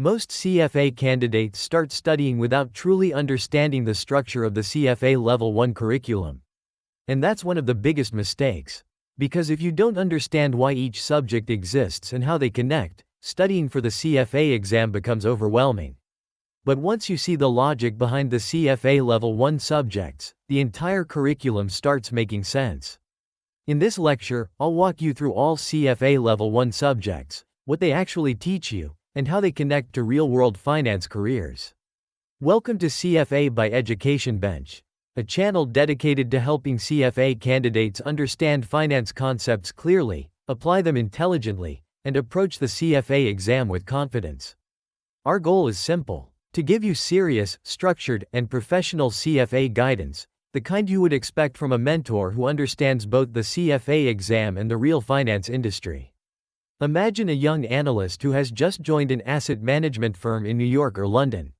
Most CFA candidates start studying without truly understanding the structure of the CFA Level 1 curriculum. And that's one of the biggest mistakes. Because if you don't understand why each subject exists and how they connect, studying for the CFA exam becomes overwhelming. But once you see the logic behind the CFA Level 1 subjects, the entire curriculum starts making sense. In this lecture, I'll walk you through all CFA Level 1 subjects, what they actually teach you, and how they connect to real-world finance careers. Welcome to CFA by Education Bench, a channel dedicated to helping CFA candidates understand finance concepts clearly, apply them intelligently, and approach the CFA exam with confidence. Our goal is simple: to give you serious, structured, and professional CFA guidance, the kind you would expect from a mentor who understands both the CFA exam and the real finance industry. Imagine a young analyst who has just joined an asset management firm in New York or London.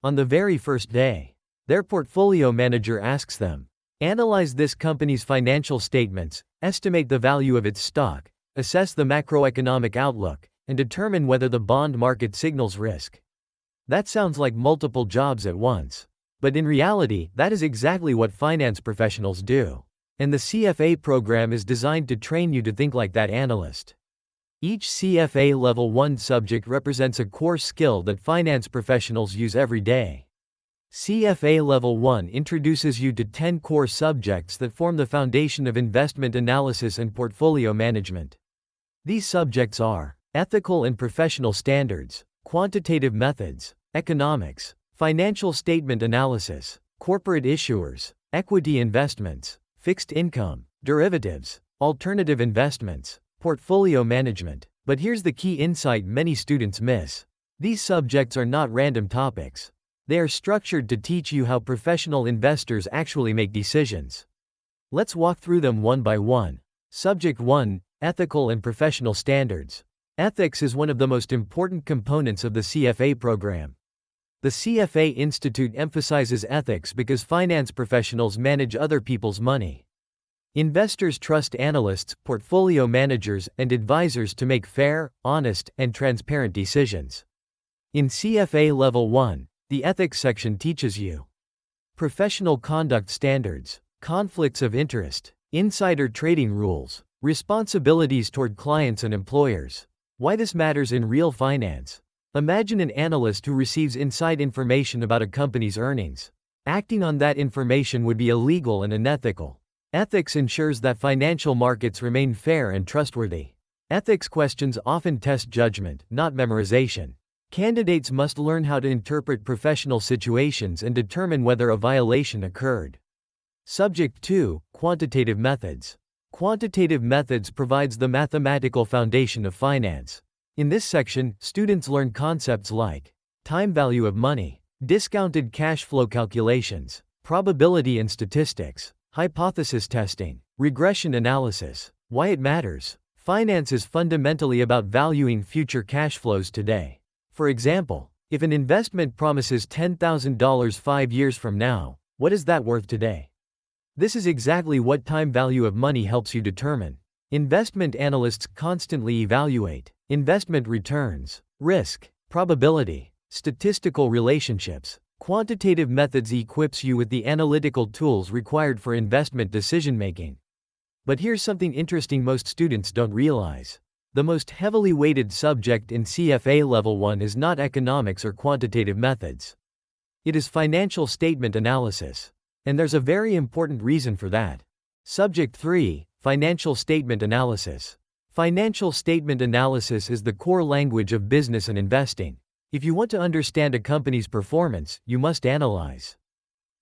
On the very first day, their portfolio manager asks them, "Analyze this company's financial statements, estimate the value of its stock, assess the macroeconomic outlook, and determine whether the bond market signals risk." That sounds like multiple jobs at once. But in reality, that is exactly what finance professionals do. And the CFA program is designed to train you to think like that analyst. Each CFA Level 1 subject represents a core skill that finance professionals use every day. CFA Level 1 introduces you to 10 core subjects that form the foundation of investment analysis and portfolio management. These subjects are ethical and professional standards, quantitative methods, economics, financial statement analysis, corporate issuers, equity investments, fixed income, derivatives, alternative investments, portfolio management. But here's the key insight many students miss. These subjects are not random topics. They are structured to teach you how professional investors actually make decisions. Let's walk through them one by one. Subject 1: Ethical and Professional Standards. Ethics is one of the most important components of the CFA program. The CFA Institute emphasizes ethics because finance professionals manage other people's money. Investors trust analysts, portfolio managers, and advisors to make fair, honest, and transparent decisions. In CFA Level 1, the ethics section teaches you professional conduct standards, conflicts of interest, insider trading rules, responsibilities toward clients and employers. Why this matters in real finance. Imagine an analyst who receives inside information about a company's earnings. Acting on that information would be illegal and unethical. Ethics ensures that financial markets remain fair and trustworthy. Ethics questions often test judgment, not memorization. Candidates must learn how to interpret professional situations and determine whether a violation occurred. Subject 2: Quantitative Methods. Quantitative methods provides the mathematical foundation of finance. In this section, students learn concepts like time value of money, discounted cash flow calculations, probability and statistics, hypothesis testing, regression analysis. Why it matters. Finance is fundamentally about valuing future cash flows today. For example, if an investment promises $10,000 5 years from now, what is that worth today? This is exactly what time value of money helps you determine. Investment analysts constantly evaluate investment returns, risk, probability, statistical relationships. Quantitative methods equips you with the analytical tools required for investment decision-making. But here's something interesting most students don't realize. The most heavily weighted subject in CFA Level 1 is not economics or quantitative methods. It is financial statement analysis. And there's a very important reason for that. Subject 3: Financial statement analysis. Financial statement analysis is the core language of business and investing. If you want to understand a company's performance, you must analyze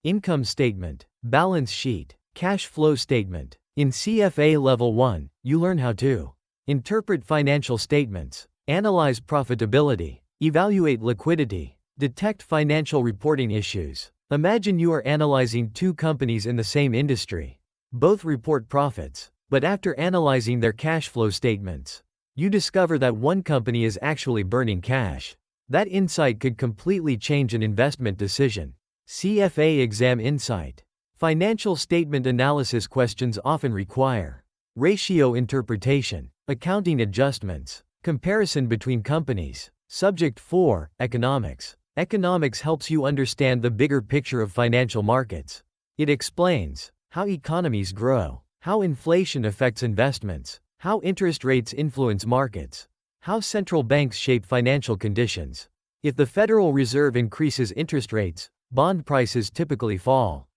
income statement, balance sheet, cash flow statement. In CFA Level 1, you learn how to interpret financial statements, analyze profitability, evaluate liquidity, detect financial reporting issues. Imagine you are analyzing two companies in the same industry. Both report profits, but after analyzing their cash flow statements, you discover that one company is actually burning cash. That insight could completely change an investment decision. CFA Exam Insight. Financial statement analysis questions often require ratio interpretation, accounting adjustments, comparison between companies, Subject 4, Economics. Economics helps you understand the bigger picture of financial markets. It explains how economies grow, how inflation affects investments, how interest rates influence markets, how central banks shape financial conditions. If the Federal Reserve increases interest rates, bond prices typically fall.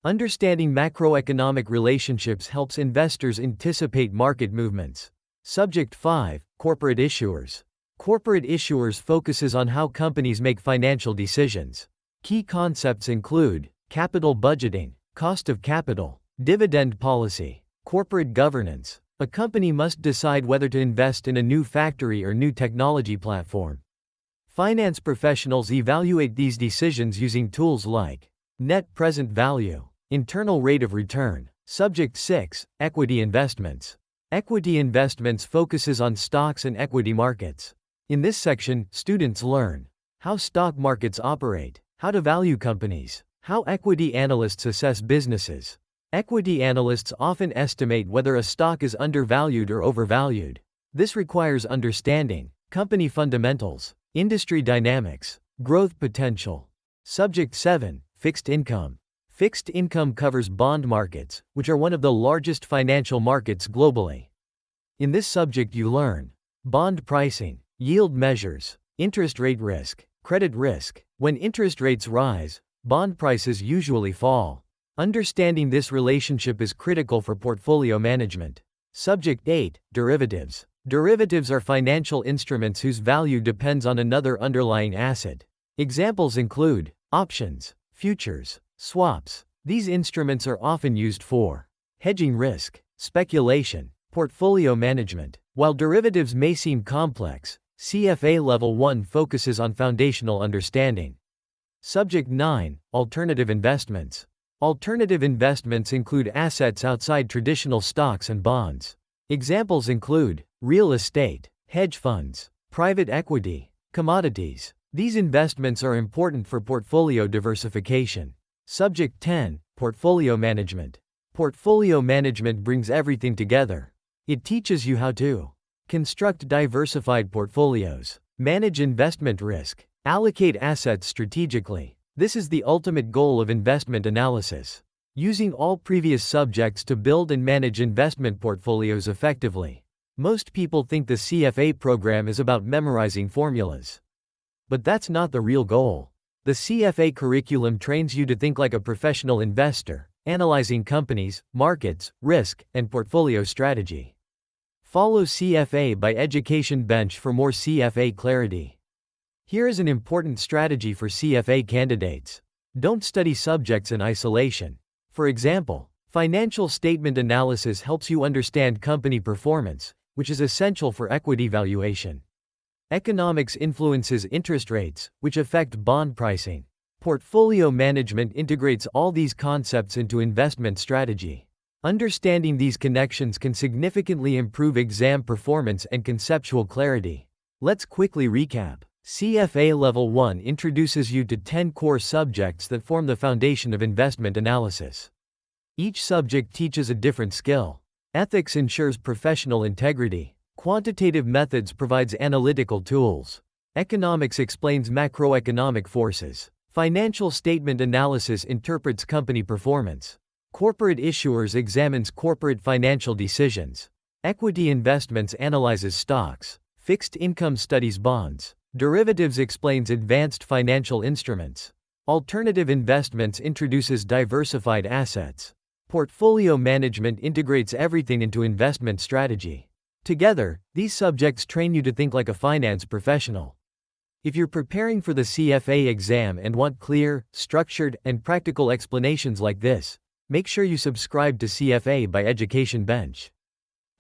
Understanding macroeconomic relationships helps investors anticipate market movements. Subject 5, Corporate Issuers. Corporate issuers focuses on how companies make financial decisions. Key concepts include capital budgeting, cost of capital, dividend policy, corporate governance. A company must decide whether to invest in a new factory or new technology platform. Finance professionals evaluate these decisions using tools like net present value, internal rate of return. Subject 6, Equity Investments. Equity investments focuses on stocks and equity markets. In this section, students learn how stock markets operate, how to value companies, how equity analysts assess businesses. Equity analysts often estimate whether a stock is undervalued or overvalued. This requires understanding company fundamentals, industry dynamics, growth potential. Subject 7, Fixed Income. Fixed income covers bond markets, which are one of the largest financial markets globally. In this subject you learn bond pricing, yield measures, interest rate risk, credit risk. When interest rates rise, bond prices usually fall. Understanding this relationship is critical for portfolio management. Subject 8, Derivatives. Derivatives are financial instruments whose value depends on another underlying asset. Examples include options, futures, swaps. These instruments are often used for hedging risk, speculation, portfolio management. While derivatives may seem complex, CFA Level 1 focuses on foundational understanding. Subject 9, Alternative Investments. Alternative investments include assets outside traditional stocks and bonds. Examples include real estate, hedge funds, private equity, commodities. These investments are important for portfolio diversification. Subject 10, Portfolio Management. Portfolio management brings everything together. It teaches you how to construct diversified portfolios, manage investment risk, allocate assets strategically. This is the ultimate goal of investment analysis. Using all previous subjects to build and manage investment portfolios effectively. Most people think the CFA program is about memorizing formulas. But that's not the real goal. The CFA curriculum trains you to think like a professional investor, analyzing companies, markets, risk, and portfolio strategy. Follow CFA by Education Bench for more CFA clarity. Here is an important strategy for CFA candidates. Don't study subjects in isolation. For example, financial statement analysis helps you understand company performance, which is essential for equity valuation. Economics influences interest rates, which affect bond pricing. Portfolio management integrates all these concepts into investment strategy. Understanding these connections can significantly improve exam performance and conceptual clarity. Let's quickly recap. CFA Level 1 introduces you to 10 core subjects that form the foundation of investment analysis. Each subject teaches a different skill. Ethics ensures professional integrity. Quantitative methods provides analytical tools. Economics explains macroeconomic forces. Financial statement analysis interprets company performance. Corporate issuers examines corporate financial decisions. Equity investments analyzes stocks. Fixed income studies bonds. Derivatives explains advanced financial instruments. Alternative investments introduces diversified assets. Portfolio management integrates everything into investment strategy. Together, these subjects train you to think like a finance professional. If you're preparing for the CFA exam and want clear, structured, and practical explanations like this, make sure you subscribe to CFA by Education Bench.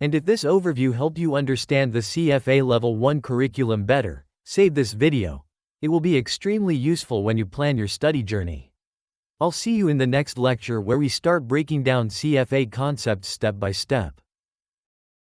And if this overview helped you understand the CFA Level 1 curriculum better, save this video. It will be extremely useful when you plan your study journey. I'll see you in the next lecture where we start breaking down CFA concepts step by step.